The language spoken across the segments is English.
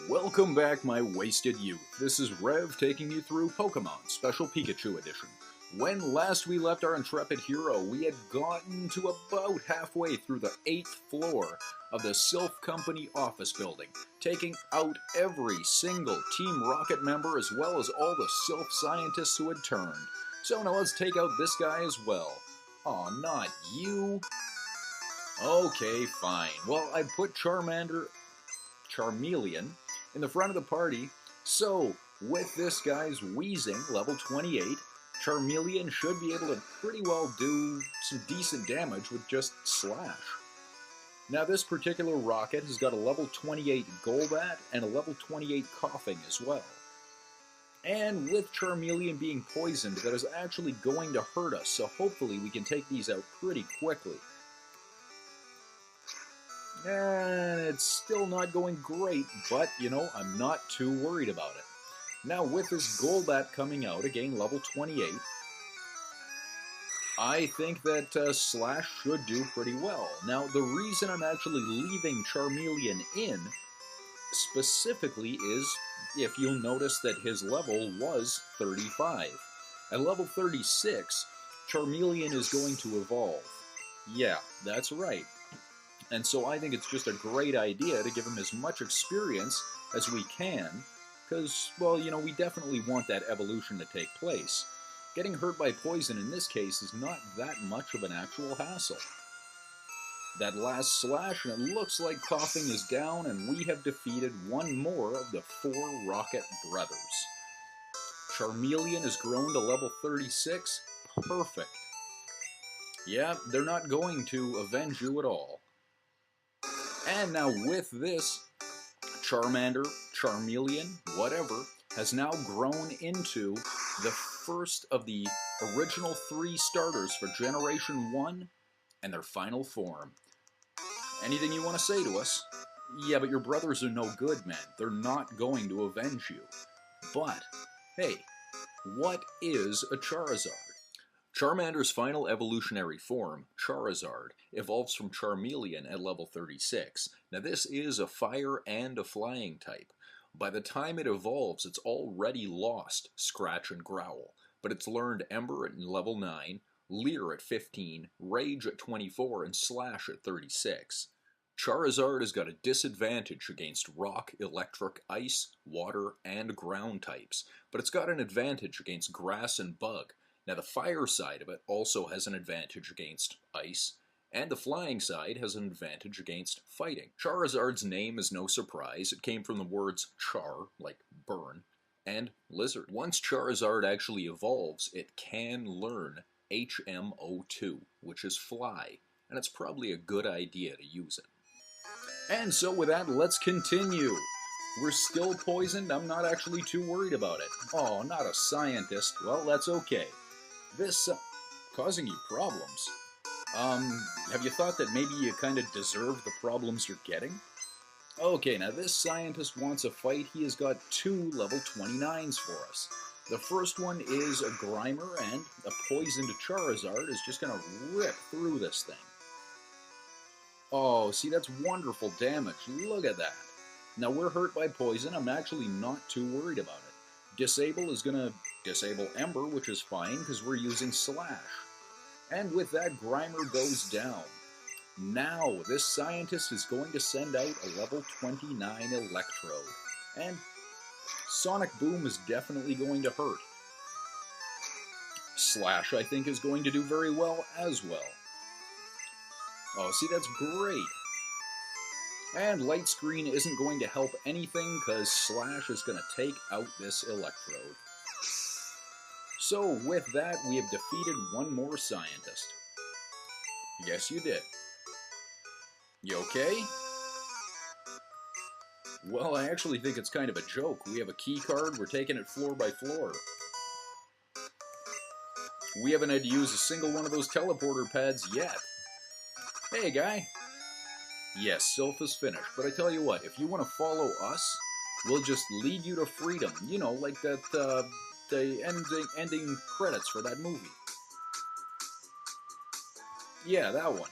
Welcome back, my wasted youth. This is Rev taking you through Pokemon Special Pikachu Edition. When last we left our intrepid hero, we had gotten to about halfway through the 8th floor of the Sylph Company office building, taking out every single Team Rocket member as well as all the Sylph scientists who had turned. So now let's take out this guy as well. Aw, not you. Okay, fine. Well, I put Charmeleon in the front of the party, so with this guy's wheezing, level 28, Charmeleon should be able to pretty well do some decent damage with just Slash. Now this particular rocket has got a level 28 Golbat and a level 28 Coughing as well. And with Charmeleon being poisoned, that is actually going to hurt us, so hopefully we can take these out pretty quickly. And it's still not going great, but, you know, I'm not too worried about it. Now, with this Golbat coming out, again, level 28, I think that Slash should do pretty well. Now, the reason I'm actually leaving Charmeleon in, specifically, is if you'll notice that his level was 35. At level 36, Charmeleon is going to evolve. Yeah, that's right. And so I think it's just a great idea to give him as much experience as we can, because, well, you know, we definitely want that evolution to take place. Getting hurt by poison in this case is not that much of an actual hassle. That last slash, and it looks like Coughing is down, and we have defeated one more of the 4 Rocket Brothers. Charmeleon has grown to level 36. Perfect. Yeah, they're not going to avenge you at all. And now with this, Charmander, Charmeleon, whatever, has now grown into the first of the original 3 starters for Generation 1 and their final form. Anything you want to say to us? Yeah, but your brothers are no good, man. They're not going to avenge you. But, hey, what is a Charizard? Charmander's final evolutionary form, Charizard, evolves from Charmeleon at level 36. Now this is a fire and a flying type. By the time it evolves, it's already lost Scratch and Growl, but it's learned Ember at level 9, Leer at 15, Rage at 24, and Slash at 36. Charizard has got a disadvantage against Rock, Electric, Ice, Water, and Ground types, but it's got an advantage against Grass and Bug. Now the fire side of it also has an advantage against ice, and the flying side has an advantage against fighting. Charizard's name is no surprise. It came from the words char, like burn, and lizard. Once Charizard actually evolves, it can learn HMO2, which is fly, and it's probably a good idea to use it. And so with that, let's continue. We're still poisoned. I'm not actually too worried about it. Oh, not a scientist. Well, that's okay. This, causing you problems. Have you thought that maybe you kind of deserve the problems you're getting? Okay, now this scientist wants a fight. He has got 2 level 29s for us. The first one is a Grimer, and a poisoned Charizard is just going to rip through this thing. Oh, see, that's wonderful damage. Look at that. Now, we're hurt by poison. I'm actually not too worried about it. Disable is going to disable Ember, which is fine because we're using Slash. And with that, Grimer goes down. Now, this scientist is going to send out a level 29 Electrode. And Sonic Boom is definitely going to hurt. Slash, I think, is going to do very well as well. Oh, see, that's great. And Light Screen isn't going to help anything because Slash is going to take out this Electrode. So with that, we have defeated one more scientist. Yes, you did. You okay? Well, I actually think it's kind of a joke. We have a key card, we're taking it floor by floor. We haven't had to use a single one of those teleporter pads yet. Hey, guy. Yes, Sylph is finished, but I tell you what, if you want to follow us, we'll just lead you to freedom. You know, like that, the ending credits for that movie. Yeah, that one.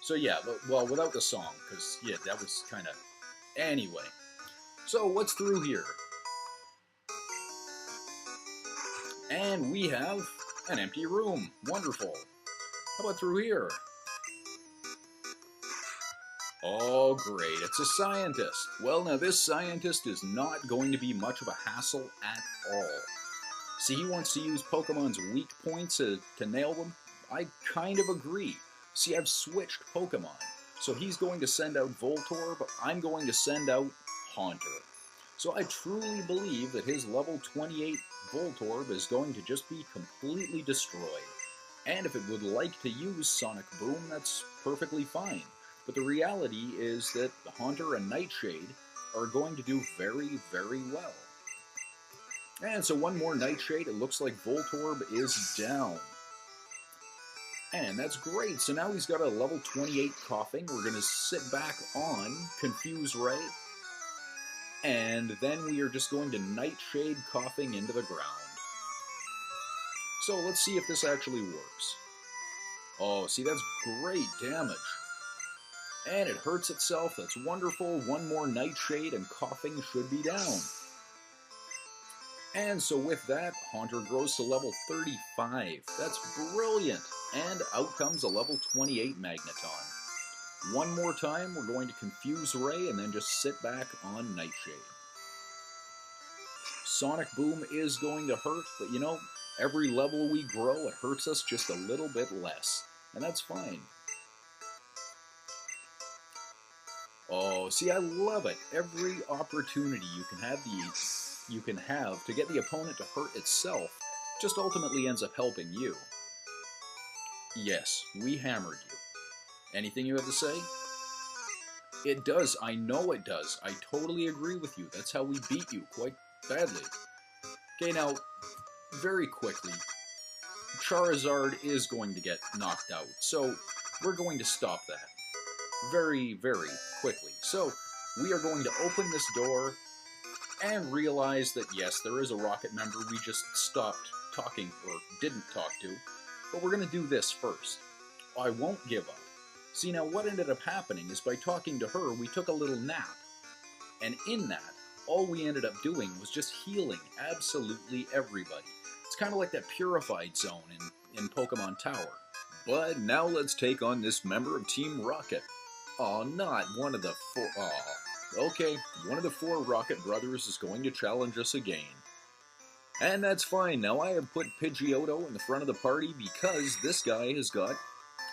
So yeah, well, without the song, because, yeah, that was kind of... Anyway, So what's through here? And we have an empty room. Wonderful. How about through here? Oh, great. It's a scientist. Well, now this scientist is not going to be much of a hassle at all. See, he wants to use Pokemon's weak points to nail them. I kind of agree. See, I've switched Pokemon. So he's going to send out Voltorb, but I'm going to send out Haunter. So I truly believe that his level 28 Voltorb is going to just be completely destroyed. And if it would like to use Sonic Boom, that's perfectly fine. But the reality is that Haunter and Nightshade are going to do very, very well. And so one more Nightshade, it looks like Voltorb is down. And that's great, so now he's got a level 28 Coughing. We're going to sit back on Confuse Ray. And then we are just going to Nightshade Coughing into the ground. So let's see if this actually works. Oh, see, that's great damage. And it hurts itself, that's wonderful. One more Nightshade and Coughing should be down. And so with that, Haunter grows to level 35. That's brilliant. And out comes a level 28 Magneton. One more time, we're going to Confuse Ray and then just sit back on Nightshade. Sonic Boom is going to hurt, but you know, every level we grow, it hurts us just a little bit less. And that's fine. Oh, see, I love it. Every opportunity you can have to get the opponent to hurt itself just ultimately ends up helping you. Yes, we hammered you. Anything you have to say? It does. I know it does. I totally agree with you. That's how we beat you quite badly. Okay, now, very quickly, Charizard is going to get knocked out, so we're going to stop that very, very quickly. So we are going to open this door and realize that, yes, there is a Rocket member we just stopped talking, or didn't talk to, but we're going to do this first. I won't give up. See, now what ended up happening is by talking to her, we took a little nap, and in that, all we ended up doing was just healing absolutely everybody. It's kind of like that purified zone in Pokemon Tower. But now let's take on this member of Team Rocket. Aw, not one of the four. Aw. Okay, one of the four Rocket brothers is going to challenge us again. And that's fine. Now I have put Pidgeotto in the front of the party because this guy has got,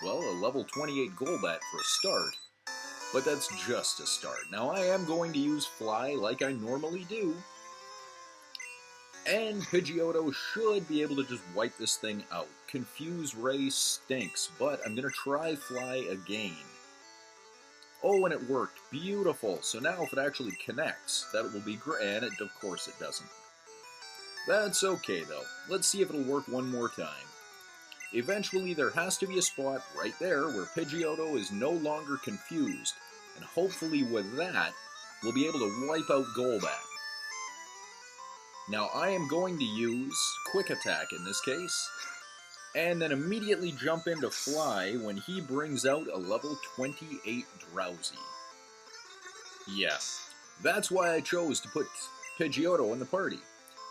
well, a level 28 Golbat for a start. But that's just a start. Now I am going to use Fly like I normally do. And Pidgeotto should be able to just wipe this thing out. Confuse Ray stinks, but I'm going to try Fly again. Oh, and it worked. Beautiful. So now if it actually connects, that will be great. And of course it doesn't. That's okay, though. Let's see if it'll work one more time. Eventually, there has to be a spot right there where Pidgeotto is no longer confused. And hopefully with that, we'll be able to wipe out Golbat. Now, I am going to use Quick Attack in this case, and then immediately jump into Fly when he brings out a level 28 Drowsy. Yeah, that's why I chose to put Pidgeotto in the party,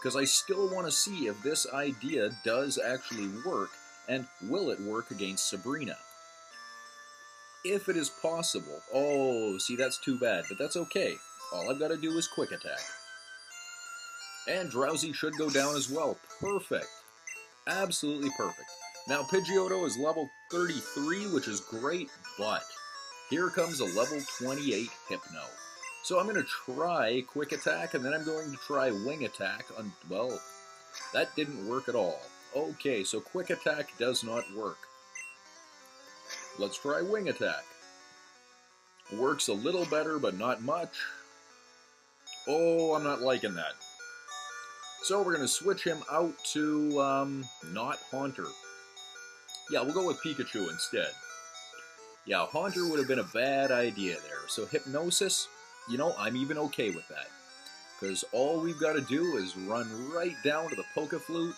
because I still want to see if this idea does actually work, and will it work against Sabrina. If it is possible. Oh, see, that's too bad, but that's okay. All I've got to do is Quick Attack. And Drowsy should go down as well. Perfect. Absolutely perfect. Now, Pidgeotto is level 33, which is great, but here comes a level 28 Hypno. So I'm going to try Quick Attack, and then I'm going to try Wing Attack on, well, that didn't work at all. Okay, so Quick Attack does not work. Let's try Wing Attack. Works a little better, but not much. Oh, I'm not liking that. So we're going to switch him out to, not Haunter. Yeah, we'll go with Pikachu instead. Yeah, Haunter would have been a bad idea there. So Hypnosis, you know, I'm even okay with that. Because all we've got to do is run right down to the Poké-Flute.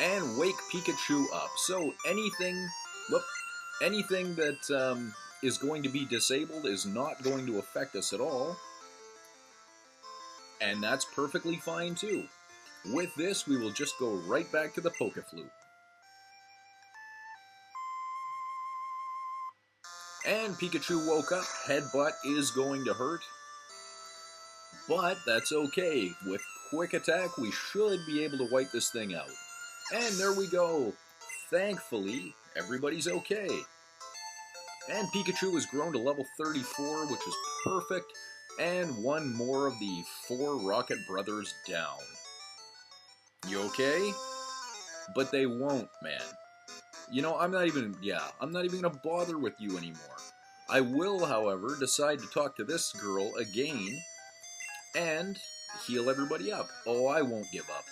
And wake Pikachu up. So anything that is going to be disabled, is not going to affect us at all. And that's perfectly fine too. With this, we will just go right back to the Poke-Flute. And Pikachu woke up. Headbutt is going to hurt. But that's okay. With Quick Attack, we should be able to wipe this thing out. And there we go. Thankfully, everybody's okay. And Pikachu has grown to level 34, which is perfect. And one more of the 4 Rocket Brothers down. You okay? But they won't, man. You know, I'm not even gonna bother with you anymore. I will, however, decide to talk to this girl again and heal everybody up. Oh, I won't give up.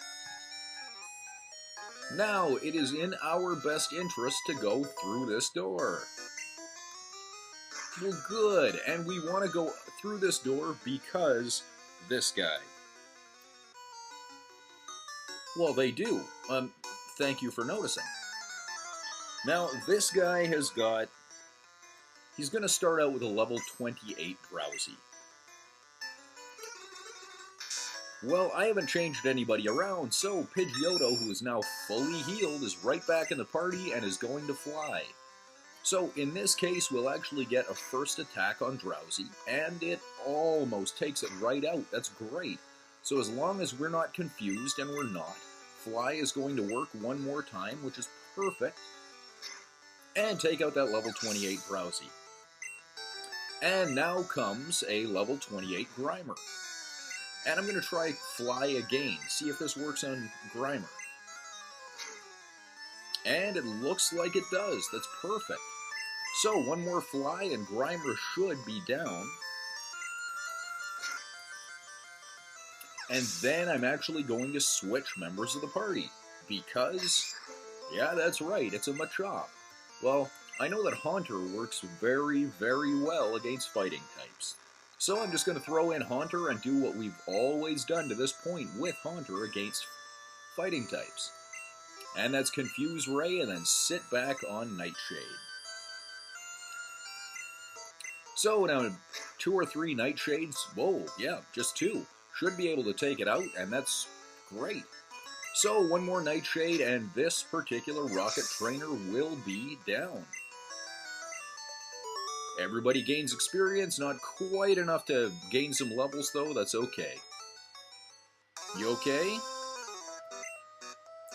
Now, it is in our best interest to go through this door. Well, good, and we want to go through this door because this guy. Well, they do. Thank you for noticing. Now, this guy has got... He's going to start out with a level 28 Drowsy. Well, I haven't changed anybody around, so Pidgeotto, who is now fully healed, is right back in the party and is going to fly. So, in this case, we'll actually get a first attack on Drowsy, and it almost takes it right out. That's great. So as long as we're not confused, and we're not, Fly is going to work one more time, which is perfect, and take out that level 28 Drowsy. And now comes a level 28 Grimer. And I'm going to try Fly again, see if this works on Grimer. And it looks like it does. That's perfect. So, one more Fly and Grimer should be down. And then I'm actually going to switch members of the party. Because, yeah, that's right, it's a Machop. Well, I know that Haunter works very, very well against fighting types. So I'm just going to throw in Haunter and do what we've always done to this point with Haunter against fighting types. And that's Confuse Ray and then sit back on Nightshade. So now 2 or 3 Nightshades, whoa, yeah, just 2, should be able to take it out, and that's great. So one more Nightshade and this particular Rocket Trainer will be down. Everybody gains experience, not quite enough to gain some levels though, that's okay. You okay?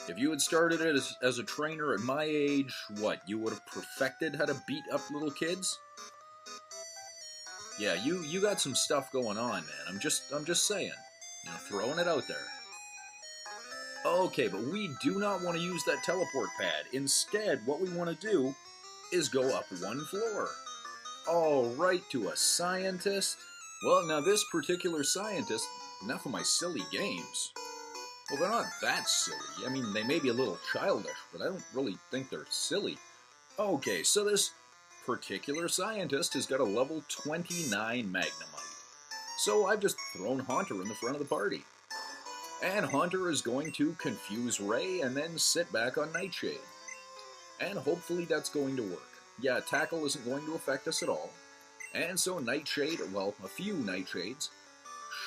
If you had started it as a trainer at my age, what, you would have perfected how to beat up little kids? Yeah, you got some stuff going on, man. I'm just saying. You know, throwing it out there. Okay, but we do not want to use that teleport pad. Instead, what we want to do is go up 1 floor. All right, to a scientist. Well, now this particular scientist, enough of my silly games. Well, they're not that silly. I mean, they may be a little childish, but I don't really think they're silly. Okay, so this particular scientist has got a level 29 Magnemite. So I've just thrown Haunter in the front of the party. And Haunter is going to Confuse Ray and then sit back on Nightshade. And hopefully that's going to work. Yeah, Tackle isn't going to affect us at all. And so Nightshade, well, a few Nightshades,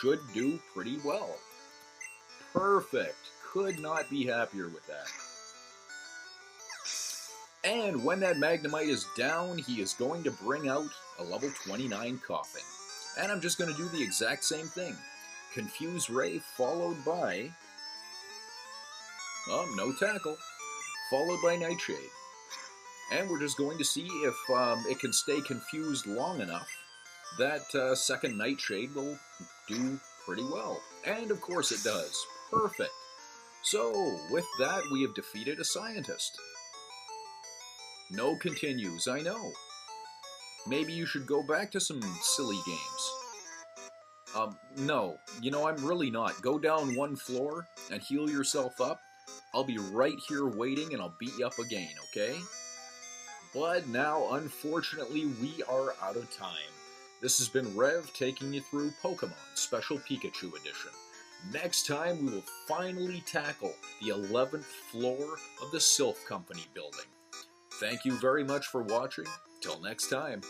should do pretty well. Perfect. Could not be happier with that. And when that Magnemite is down, he is going to bring out a level 29 Coughing. And I'm just going to do the exact same thing. Confuse Ray followed by... oh, no Tackle. Followed by Nightshade. And we're just going to see if it can stay confused long enough that second Nightshade will do pretty well. And of course it does. Perfect. So, with that, we have defeated a scientist. No continues, I know. Maybe you should go back to some silly games. No. You know, I'm really not. Go down 1 floor and heal yourself up. I'll be right here waiting and I'll beat you up again, okay? But now, unfortunately, we are out of time. This has been Rev taking you through Pokemon Special Pikachu Edition. Next time, we will finally tackle the 11th floor of the Sylph Company building. Thank you very much for watching. Till next time.